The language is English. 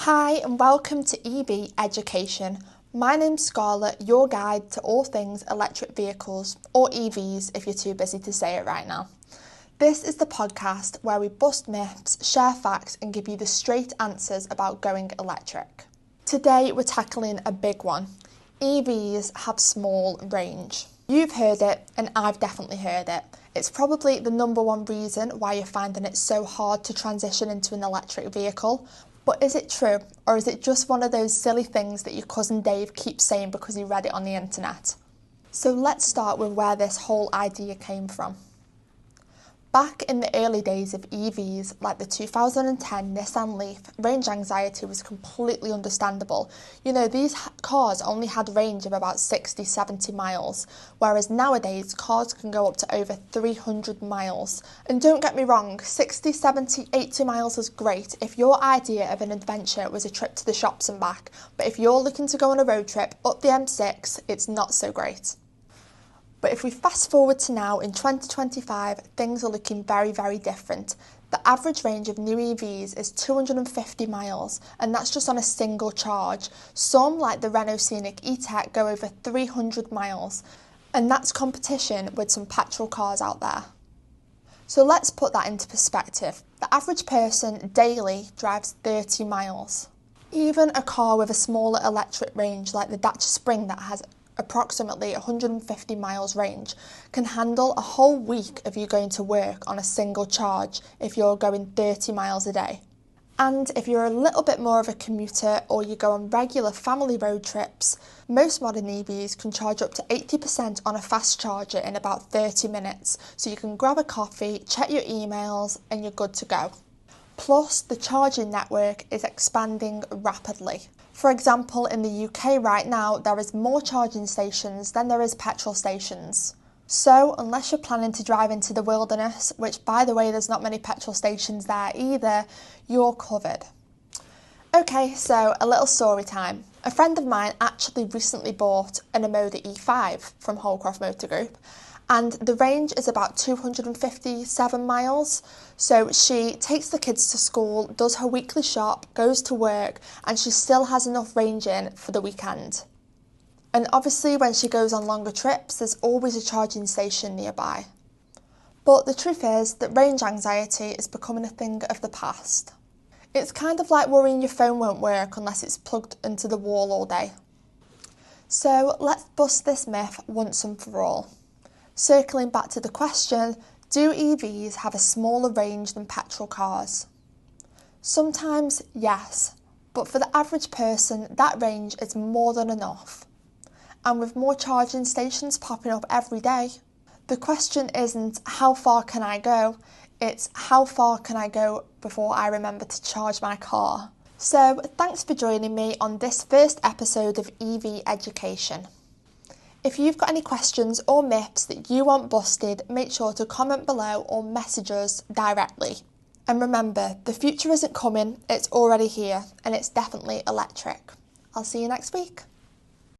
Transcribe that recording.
Hi and welcome to EV Education. My name's Scarlett, your guide to all things electric vehicles, or EVs if you're too busy to say it right now. This is the podcast where we bust myths, share facts and give you the straight answers about going electric. Today we're tackling a big one. EVs have small range. You've heard it and I've definitely heard it. It's probably the number one reason why you're finding it so hard to transition into an electric vehicle. But is it true, or is it just one of those silly things that your cousin Dave keeps saying because he read it on the internet? So let's start with where this whole idea came from. Back in the early days of EVs, like the 2010 Nissan Leaf, range anxiety was completely understandable. You know, these cars only had range of about 60-70 miles, whereas nowadays cars can go up to over 300 miles. And don't get me wrong, 60, 70, 80 miles is great if your idea of an adventure was a trip to the shops and back, but if you're looking to go on a road trip up the M6, it's not so great. But if we fast forward to now in 2025, things are looking very, very different. The average range of new EVs is 250 miles, and that's just on a single charge. Some, like the Renault Scenic E-Tech, go over 300 miles, and that's competition with some petrol cars out there. So let's put that into perspective. The average person daily drives 30 miles. Even a car with a smaller electric range like the Dacia Spring that has approximately 150 miles range can handle a whole week of you going to work on a single charge if you're going 30 miles a day. And if you're a little bit more of a commuter or you go on regular family road trips, most modern EVs can charge up to 80% on a fast charger in about 30 minutes, so you can grab a coffee, check your emails and you're good to go. Plus, the charging network is expanding rapidly. For example, in the UK right now, there is more charging stations than there is petrol stations. So, unless you're planning to drive into the wilderness, which by the way, there's not many petrol stations there either, you're covered. Okay, so a little story time. A friend of mine actually recently bought an Omoda E5 from Holcroft Motor Group, and the range is about 257 miles. So she takes the kids to school, does her weekly shop, goes to work, and she still has enough range in for the weekend. And obviously when she goes on longer trips, there's always a charging station nearby. But the truth is that range anxiety is becoming a thing of the past. It's kind of like worrying your phone won't work unless it's plugged into the wall all day. So let's bust this myth once and for all. Circling back to the question, do EVs have a smaller range than petrol cars? Sometimes, yes, but for the average person, that range is more than enough. And with more charging stations popping up every day, the question isn't how far can I go, it's how far can I go before I remember to charge my car. So thanks for joining me on this first episode of EV Education. If you've got any questions or myths that you want busted, make sure to comment below or message us directly. And remember, the future isn't coming, it's already here, and it's definitely electric. I'll see you next week.